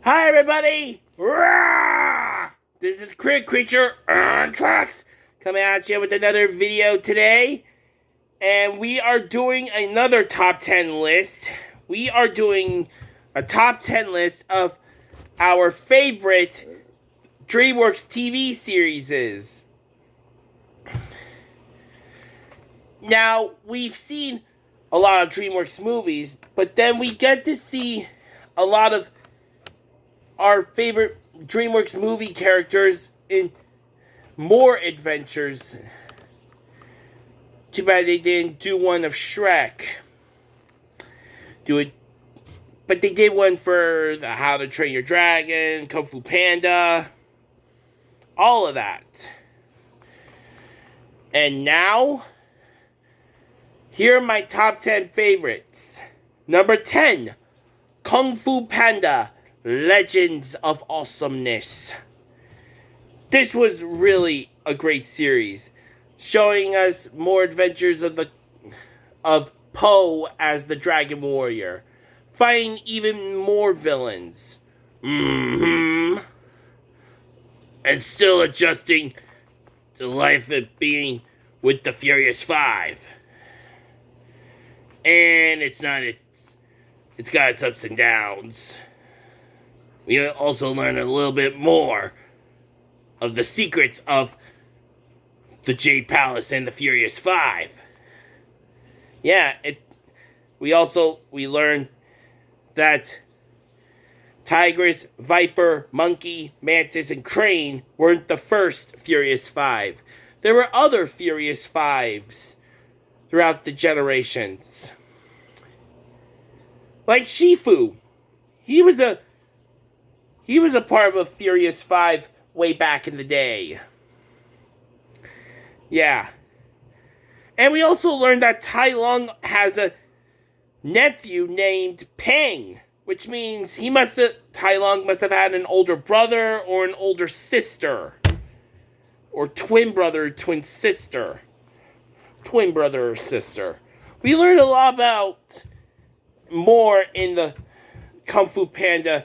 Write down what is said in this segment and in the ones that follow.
Hi everybody! Rah! This is Creature on Trex coming at you with another video today. And we are doing another top 10 list. We are doing a top 10 list of our favorite Dreamworks TV series. Now, we've seen a lot of Dreamworks movies, but then we get to see a lot of our favorite Dreamworks movie characters in more adventures. Too bad they didn't do one of Shrek. But they did one for the How to Train Your Dragon, Kung Fu Panda, all of that. And now, here are my top 10 favorites. Number 10, Kung Fu Panda, Legends of Awesomeness. This was really a great series, showing us more adventures of Po as the Dragon Warrior, fighting even more villains. And still adjusting to life of being with the Furious Five. And it's got its ups and downs. We also learn a little bit more of the secrets of the Jade Palace and the Furious Five. Yeah, we learn that Tigress, Viper, Monkey, Mantis, and Crane weren't the first Furious Five. There were other Furious Fives throughout the generations. Like Shifu. He was a part of a Furious Five way back in the day. Yeah. And we also learned that Tai Lung has a nephew named Peng, which means Tai Lung must have had an older brother or an older sister. Or twin brother, twin sister. Twin brother or sister. We learned a lot about more in the Kung Fu Panda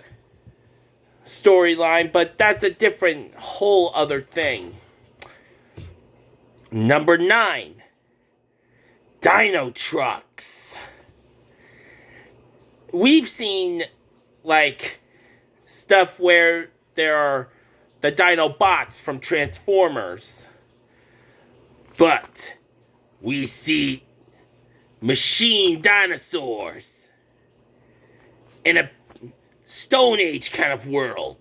storyline, but that's a different whole other thing. Number 9, Dino Trucks. We've seen stuff where there are the Dino Bots from Transformers, but we see machine dinosaurs in a Stone Age kind of world,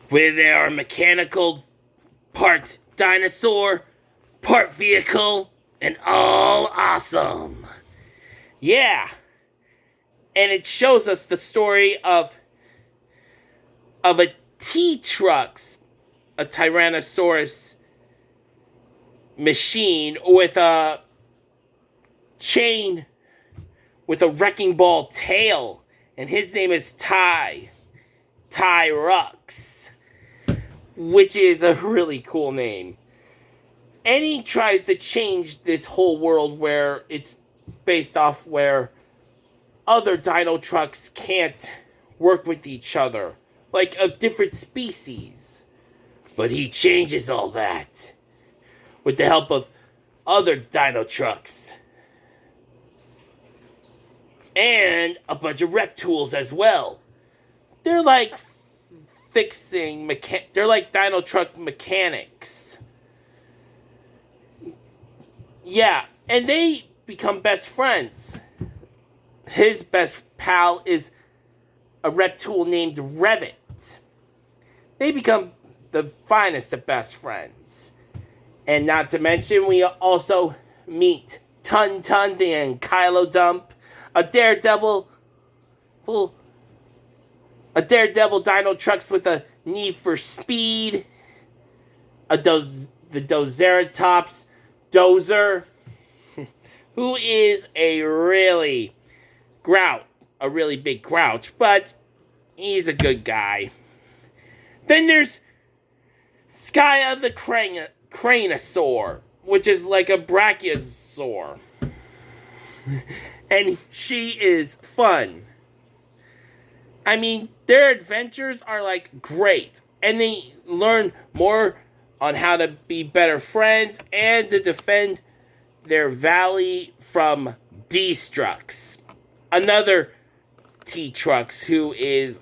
where there are mechanical, part dinosaur, part vehicle, and all awesome. Yeah. And it shows us the story of a T-Trucks, a Tyrannosaurus machine with a chain with a wrecking ball tail. And his name is Ty-Rux, which is a really cool name. And he tries to change this whole world where it's based off where other dino trucks can't work with each other, like of different species. But he changes all that with the help of other dino trucks. And a bunch of rep tools as well. They're like they're like dino truck mechanics. Yeah, and they become best friends. His best pal is a rep tool named Revit. They become the finest of best friends. And not to mention, we also meet Tun Tun and Kylo Dump, a daredevil Dino Trucks with a need for speed, the Doceratops Dozer, who is a really big grouch, but he's a good guy. Then there's Skya the Cranosaur, which is like a brachiosaur. And she is fun. I mean, their adventures are like great, and they learn more on how to be better friends and to defend their valley from D-Strux, another T-Trux who is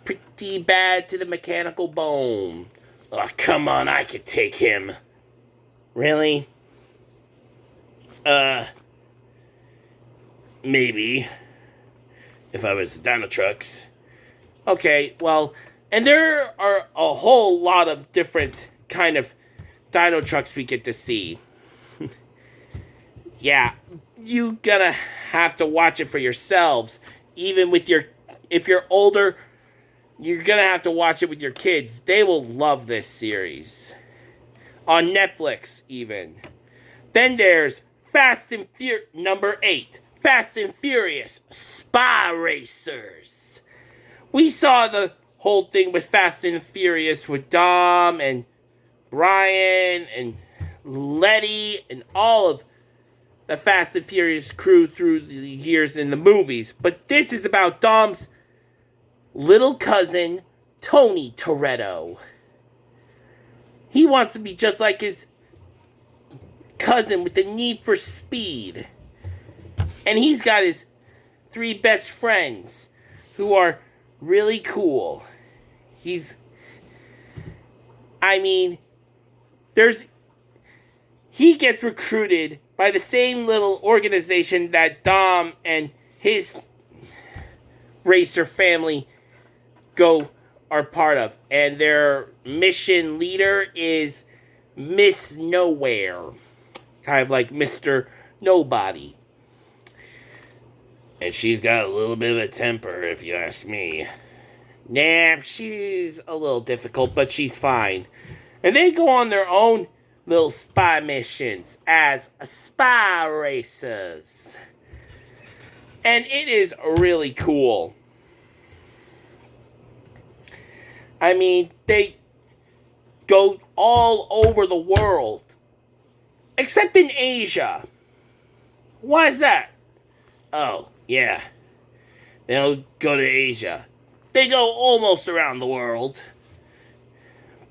pretty bad to the mechanical bone. Oh, come on, I could take him. Really? Maybe. If I was Dinotrux. Okay, well, and there are a whole lot of different kind of Dinotrux we get to see. Yeah, you gonna have to watch it for yourselves. Even with if you're older, you're gonna have to watch it with your kids. They will love this series. On Netflix, even. Then there's number 8. Fast and Furious Spy Racers. We saw the whole thing with Fast and Furious with Dom and Brian and Letty and all of the Fast and Furious crew through the years in the movies. But this is about Dom's little cousin, Tony Toretto. He wants to be just like his cousin with the need for speed. And he's got his 3 best friends who are really cool. He gets recruited by the same little organization that Dom and his racer family are part of. And their mission leader is Miss Nowhere. Kind of like Mr. Nobody. And she's got a little bit of a temper, if you ask me. Nah, she's a little difficult, but she's fine. And they go on their own little spy missions as spy racers. And it is really cool. I mean, they go all over the world. Except in Asia. Why is that? Oh, yeah. They don't go to Asia. They go almost around the world.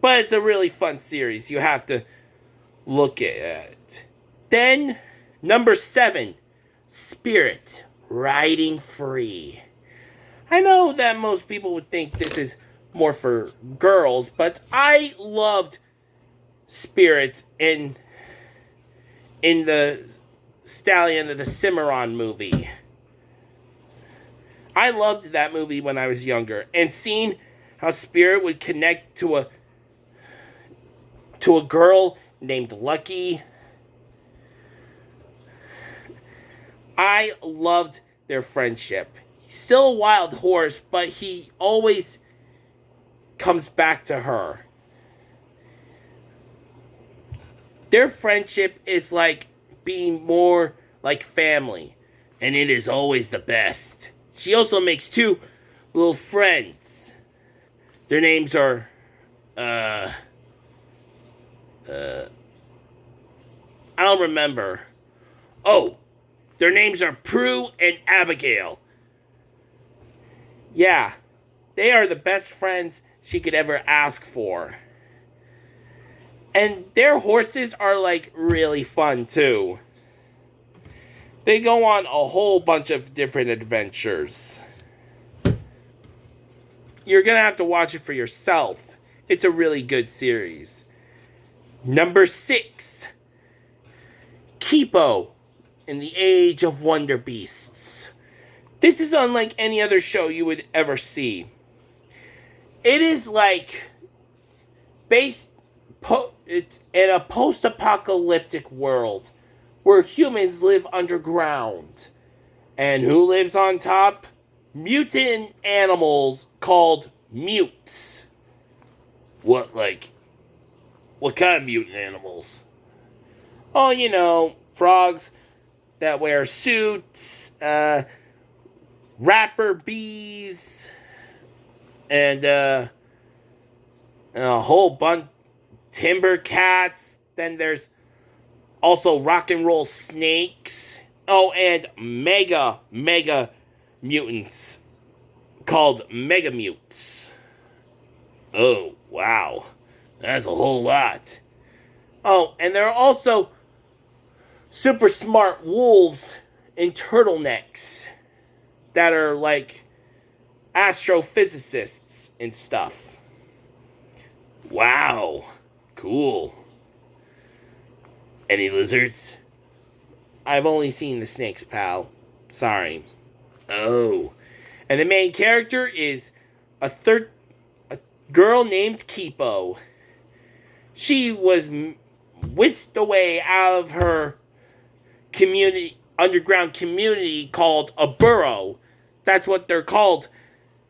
But it's a really fun series. You have to look at it. Then, number 7. Spirit Riding Free. I know that most people would think this is more for girls, but I loved Spirit in the Stallion of the Cimarron movie. I loved that movie when I was younger, and seeing how Spirit would connect to a girl named Lucky. I loved their friendship. He's still a wild horse, but he always comes back to her. Their friendship is like being more like family, and it is always the best. She also makes 2 little friends. Their names are, I don't remember. Oh, their names are Prue and Abigail. Yeah, they are the best friends she could ever ask for. And their horses are like really fun too. They go on a whole bunch of different adventures. You're gonna have to watch it for yourself. It's a really good series. Number 6. Kipo in the Age of Wonder Beasts. This is unlike any other show you would ever see. It is like it's in a post-apocalyptic world where humans live underground. And who lives on top? Mutant animals called mutes. What kind of mutant animals? Oh, frogs that wear suits, rapper bees, and a whole bunch timber cats. Then there's also rock and roll snakes. Oh, and mega mutants called Megamutes. Oh, wow. That's a whole lot. Oh, and there are also super smart wolves in turtlenecks that are like astrophysicists and stuff. Wow. Cool. Any lizards? I've only seen the snakes, pal. Sorry. Oh. And the main character is a girl named Kipo. She was whisked away out of her underground community called a burrow. That's what they're called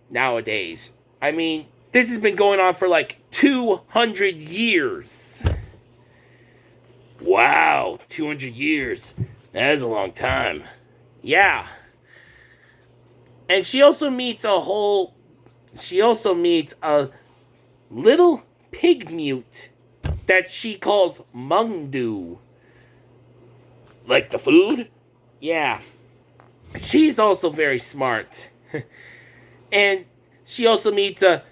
nowadays. I mean, this has been going on for like 200 years. Wow, 200 years. That is a long time. Yeah. And she also meets a little pig mute that she calls Mungdu. Like the food? Yeah. She's also very smart. And she also meets a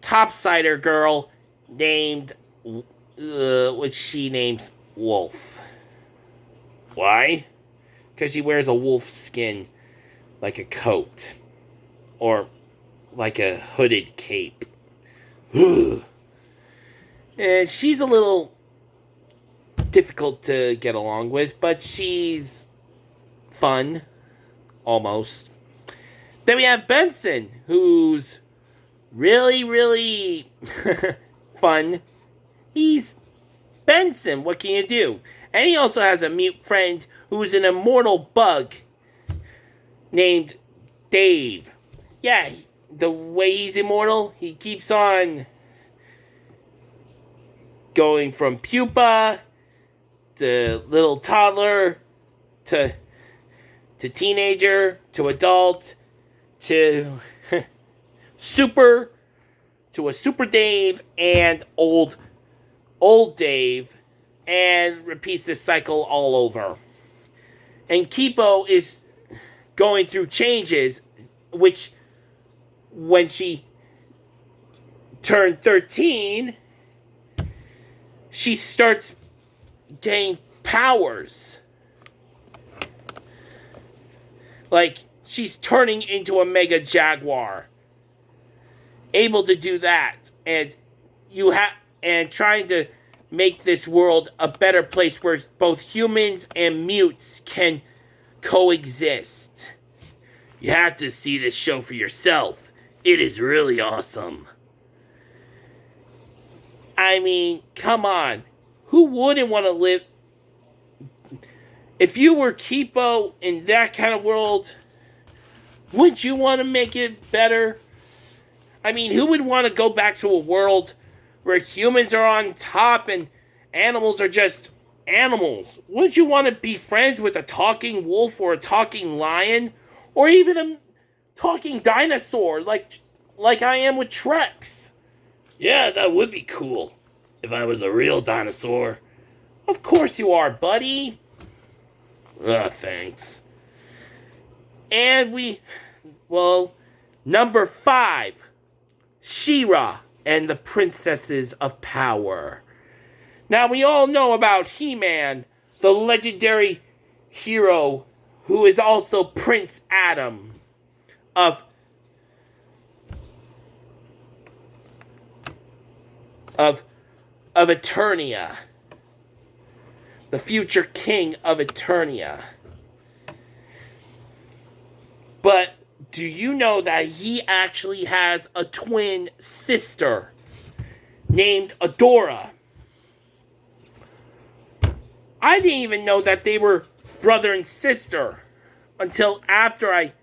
topsider girl named, which she names Wolf. Why? Because she wears a wolf skin like a coat. Or like a hooded cape. And she's a little difficult to get along with, but she's fun. Almost. Then we have Benson, who's really, really fun. He's Benson, what can you do? And he also has a mute friend who's an immortal bug named Dave. Yeah, the way he's immortal, he keeps on going from pupa to little toddler to teenager to adult to super to a super Dave and old Dave, and repeats this cycle all over. And Kipo is going through changes, which when she turned 13, she starts getting powers. Like, she's turning into a mega jaguar. Able to do that. And trying to make this world a better place where both humans and mutes can coexist. You have to see this show for yourself. It is really awesome. I mean, come on. Who wouldn't want to live... If you were Kipo in that kind of world, wouldn't you want to make it better? I mean, who would want to go back to a world where humans are on top and animals are just animals? Wouldn't you want to be friends with a talking wolf or a talking lion? Or even a talking dinosaur like I am with Trex? Yeah, that would be cool. If I was a real dinosaur. Of course you are, buddy. Thanks. And number 5. She-Ra and the Princesses of Power. Now, we all know about He-Man, the legendary hero who is also Prince Adam of Eternia. The future king of Eternia. But do you know that he actually has a twin sister named Adora? I didn't even know that they were brother and sister until after I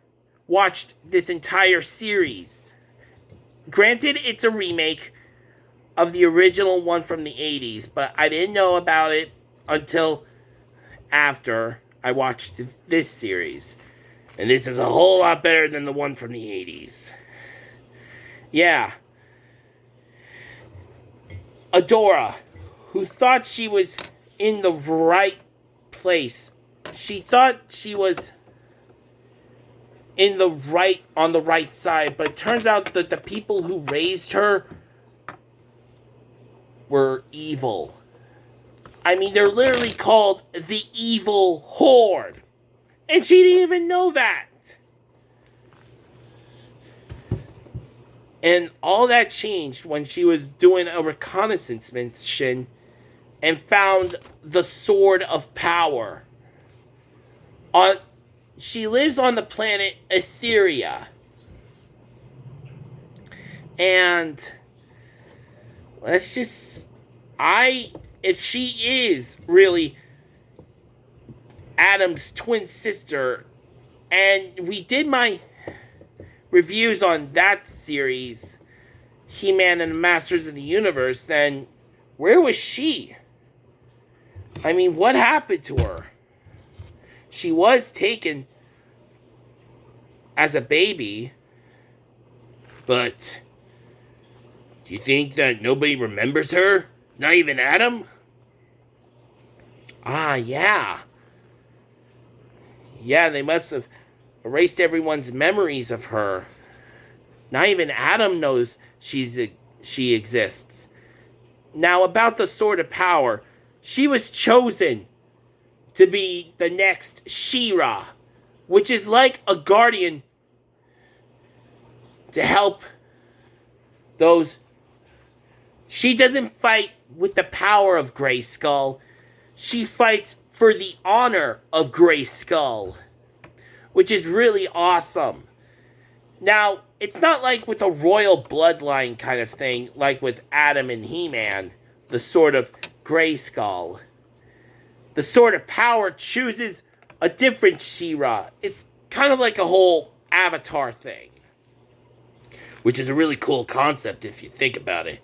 watched this entire series. Granted, it's a remake of the original one from the 80s, but I didn't know about it until after I watched this series. And this is a whole lot better than the one from the 80s. Yeah. Adora, who thought she was in the right place. She thought she was on the right side, but it turns out that the people who raised her were evil. I mean, they're literally called the Evil Horde. And she didn't even know that. And all that changed when she was doing a reconnaissance mission and found the Sword of Power. She lives on the planet Etheria. And let's just... if she is really Adam's twin sister, and we did my reviews on that series, He-Man and the Masters of the Universe, then where was she? I mean, what happened to her? She was taken as a baby, but do you think that nobody remembers her? Not even Adam? Yeah. Yeah, they must have erased everyone's memories of her. Not even Adam knows she exists. Now, about the Sword of Power, she was chosen to be the next She-Ra, which is like a guardian to help those. She doesn't fight with the power of Grayskull. She fights for the honor of Grayskull, which is really awesome. Now, it's not like with a royal bloodline kind of thing, like with Adam and He-Man, the Sword of Grayskull. The Sword of Power chooses a different She-Ra. It's kind of like a whole Avatar thing, which is a really cool concept if you think about it.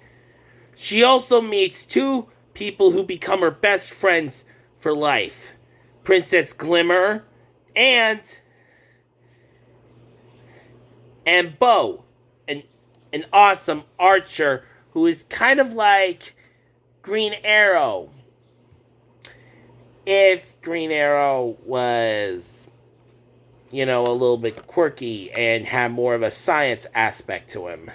She also meets two people who become her best friends for life. Princess Glimmer and Bo, an awesome archer who is kind of like Green Arrow. If Green Arrow was, a little bit quirky and had more of a science aspect to him.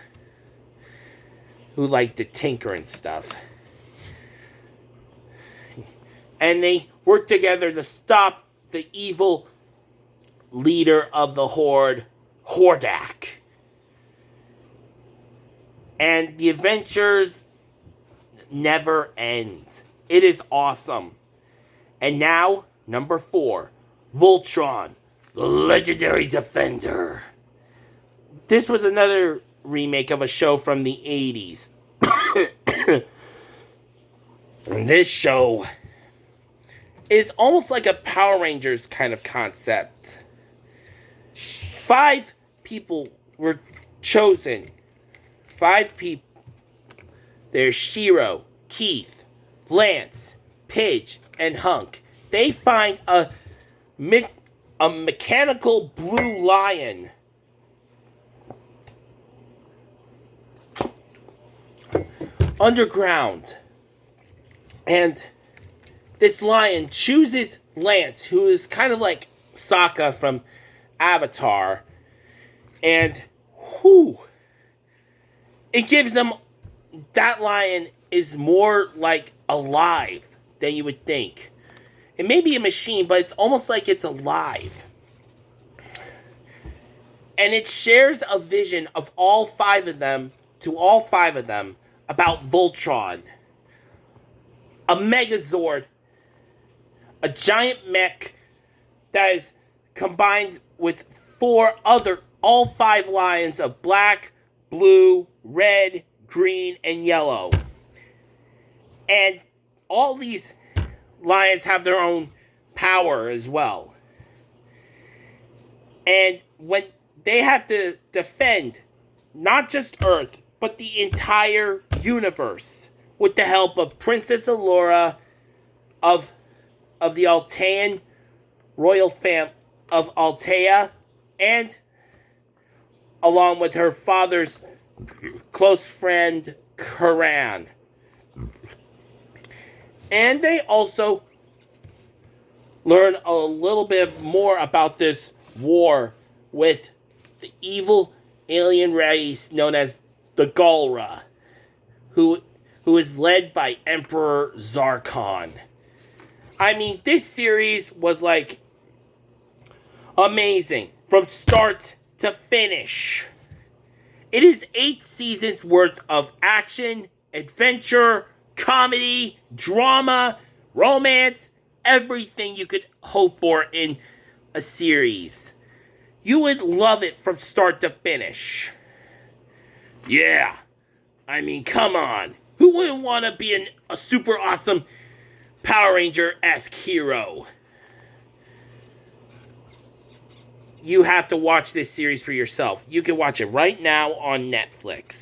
Who liked to tinker and stuff. And they work together to stop the evil leader of the Horde, Hordak. And the adventures never end. It is awesome. And now, number 4, Voltron, the legendary defender. This was another remake of a show from the 80s. And this show is almost like a Power Rangers kind of concept. 5 people were chosen. 5 people. There's Shiro, Keith, Lance, Pidge, and Hunk. They find a mechanical blue lion underground. And this lion chooses Lance, who is kind of like Sokka from Avatar. And it gives them, that lion is more like alive than you would think. It may be a machine, but it's almost like it's alive. And it shares a vision of all 5 of them, about Voltron. A Megazord. A giant mech that is combined with 4 other, all 5 lions of black, blue, red, green, and yellow. And all these lions have their own power as well. And when they have to defend not just Earth, but the entire universe with the help of Princess Allura of the Altean royal family of Altea, and along with her father's close friend Karan. And they also learn a little bit more about this war with the evil alien race known as the Galra, who is led by Emperor Zarkon. I mean, this series was like amazing from start to finish. It is 8 seasons worth of action, adventure, comedy, drama, romance, everything you could hope for in a series. You would love it from start to finish. Yeah, I mean, come on. Who wouldn't want to be a super awesome Power Ranger-esque hero? You have to watch this series for yourself. You can watch it right now on Netflix.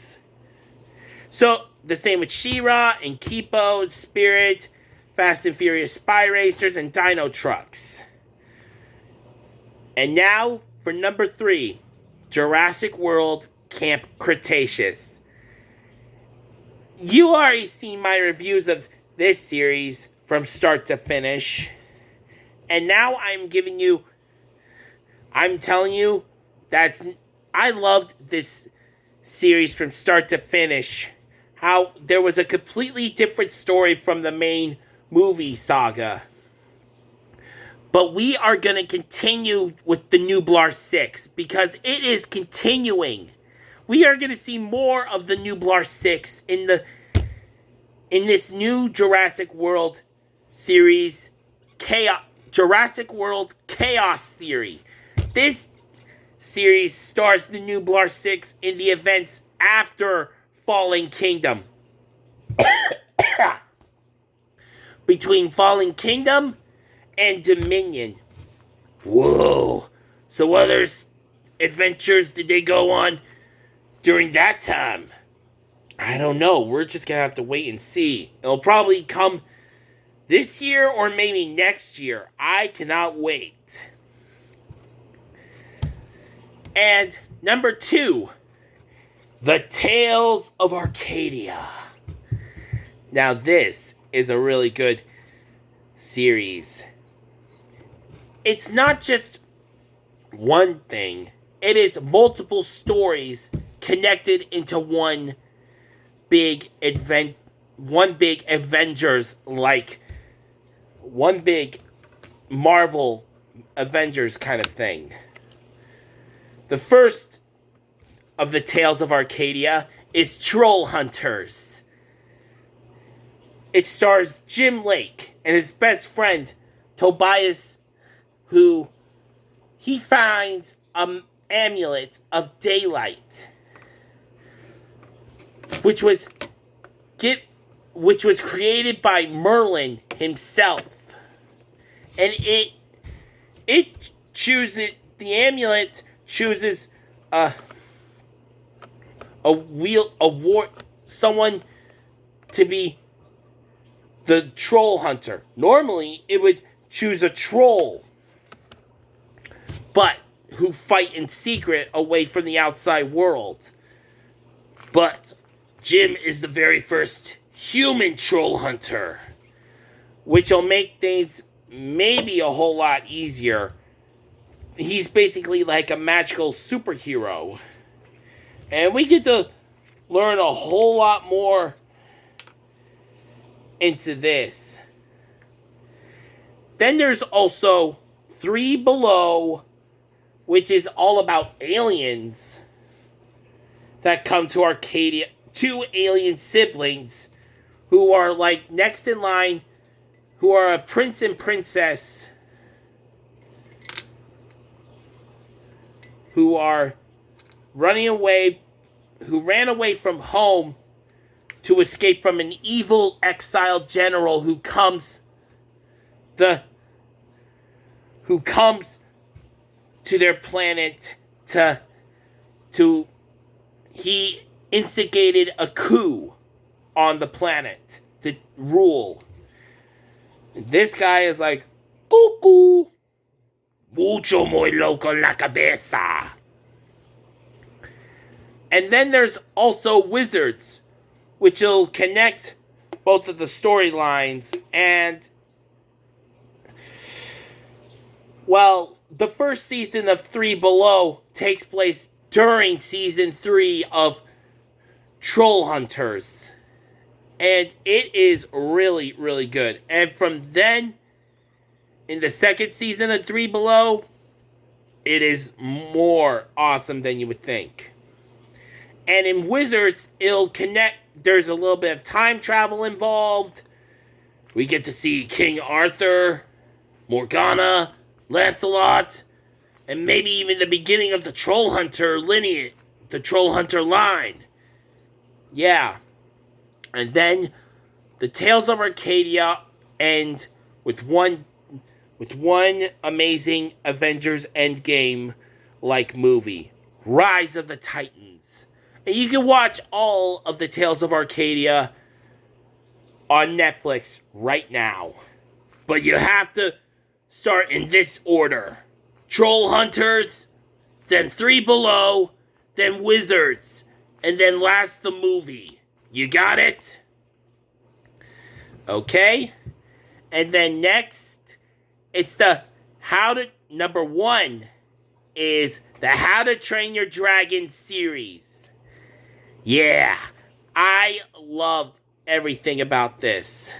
So, the same with She-Ra and Kipo, Spirit, Fast and Furious Spy Racers, and Dino Trucks. And now, for number 3, Jurassic World Camp Cretaceous. You already seen my reviews of this series from start to finish. And now I'm telling you that I loved this series from start to finish. How there was a completely different story from the main movie saga. But we are going to continue with the Nublar 6 because it is continuing. We are going to see more of the Nublar 6 in this new Jurassic World series, Jurassic World Chaos Theory. This series stars the Nublar 6 in the events after Fallen Kingdom. Between Fallen Kingdom and Dominion. Whoa. So what other adventures did they go on during that time? I don't know. We're just going to have to wait and see. It'll probably come this year or maybe next year. I cannot wait. And number 2, The Tales of Arcadia. Now this is a really good series. It's not just one thing. It is multiple stories connected into one big Avengers, like one big Marvel Avengers kind of thing. The first of the Tales of Arcadia is Troll Hunters. It stars Jim Lake and his best friend Tobias, who he finds an amulet of daylight, which was created by Merlin himself, and the amulet chooses someone to be the troll hunter. Normally, it would choose a troll, but who fight in secret away from the outside world. But Jim is the very first human troll hunter, which will make things maybe a whole lot easier. He's basically like a magical superhero. And we get to learn a whole lot more into this. Then there's also 3 Below, which is all about aliens that come to Arcadia. 2 alien siblings who are like next in line, who are a prince and princess who are running away, who ran away from home to escape from an evil exiled general who comes to their planet he instigated a coup on the planet to rule. This guy is like, cuckoo, mucho muy loco la cabeza. And then there's also Wizards, which will connect both of the storylines. And, well, the first season of Three Below takes place during season 3 of Troll Hunters. And it is really, really good. And from then, in the second season of Three Below, it is more awesome than you would think. And in Wizards, it'll connect. There's a little bit of time travel involved. We get to see King Arthur, Morgana, Lancelot, and maybe even the beginning of the Troll Hunter lineage, the Troll Hunter line. Yeah. And then the Tales of Arcadia end with one amazing Avengers Endgame like movie, Rise of the Titans. And you can watch all of the Tales of Arcadia on Netflix right now. But you have to start in this order. Troll Hunters, then Three Below, then Wizards, and then last the movie. You got it? Okay? And then next, it's the number 1 is the How to Train Your Dragon series. Yeah, I loved everything about this.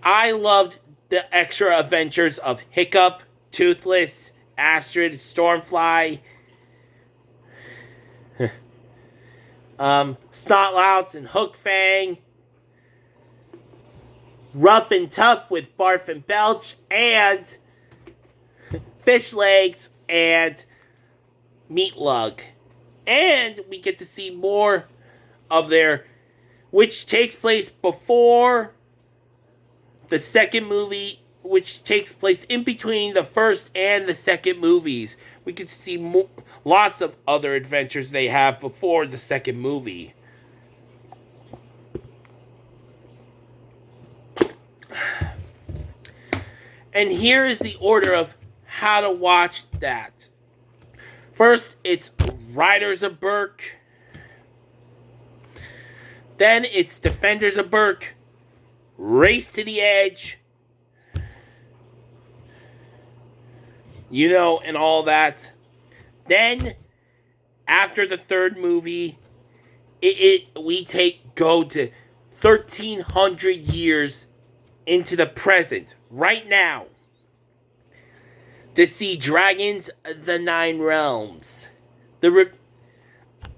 I loved the extra adventures of Hiccup, Toothless, Astrid, Stormfly, Snotlouts and Hookfang, Rough and Tough with Barf and Belch, and Fish Legs and Meat Lug. And we get to see more of their, which takes place before the second movie, which takes place in between the first and the second movies. We get to see lots of other adventures they have before the second movie. And here is the order of how to watch that. First, it's Riders of Berk. Then it's Defenders of Berk. Race to the Edge. You know, and all that. Then, after the third movie, we go to 1,300 years into the present, right now, to see Dragons of the Nine Realms.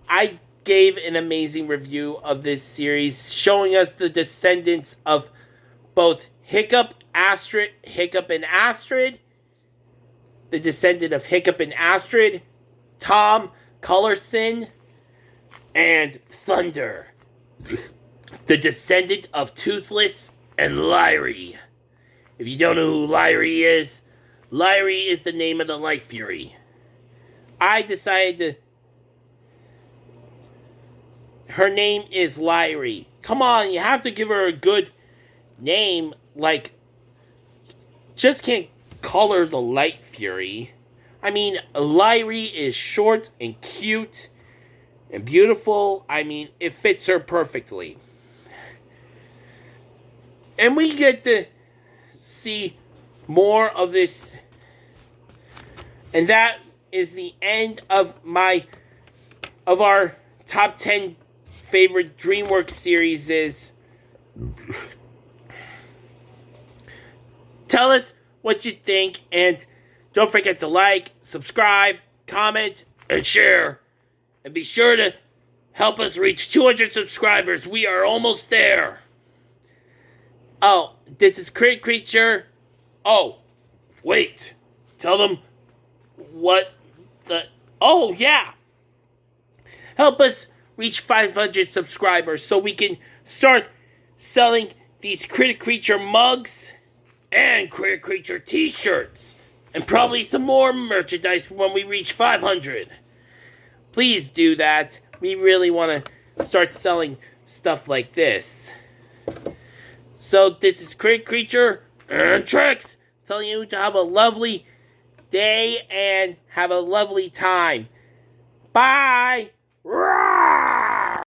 I gave an amazing review of this series, showing us the descendants of both Hiccup and Astrid, the descendant of Hiccup and Astrid, Tom, Colorson, and Thunder, the descendant of Toothless and Lyrie. If you don't know who Lyrie is the name of the Light Fury. I decided her name is Lyrie. Come on, you have to give her a good name, like, just can't call her the Light Fury. I mean, Lyrie is short and cute and beautiful. I mean, it fits her perfectly. And we get to see more of this. And that is the end of our top 10 favorite Dreamworks series. Tell us what you think, and don't forget to like, subscribe, comment, and share. And be sure to help us reach 200 subscribers. We are almost there. Oh, this is Critic Creature. Oh, wait. Tell them what the... Oh, yeah. Help us reach 500 subscribers so we can start selling these Critic Creature mugs and Critic Creature t-shirts. And probably some more merchandise when we reach 500. Please do that. We really want to start selling stuff like this. So this is Critic Creature and Trex telling you to have a lovely day and have a lovely time. Bye! Rawr!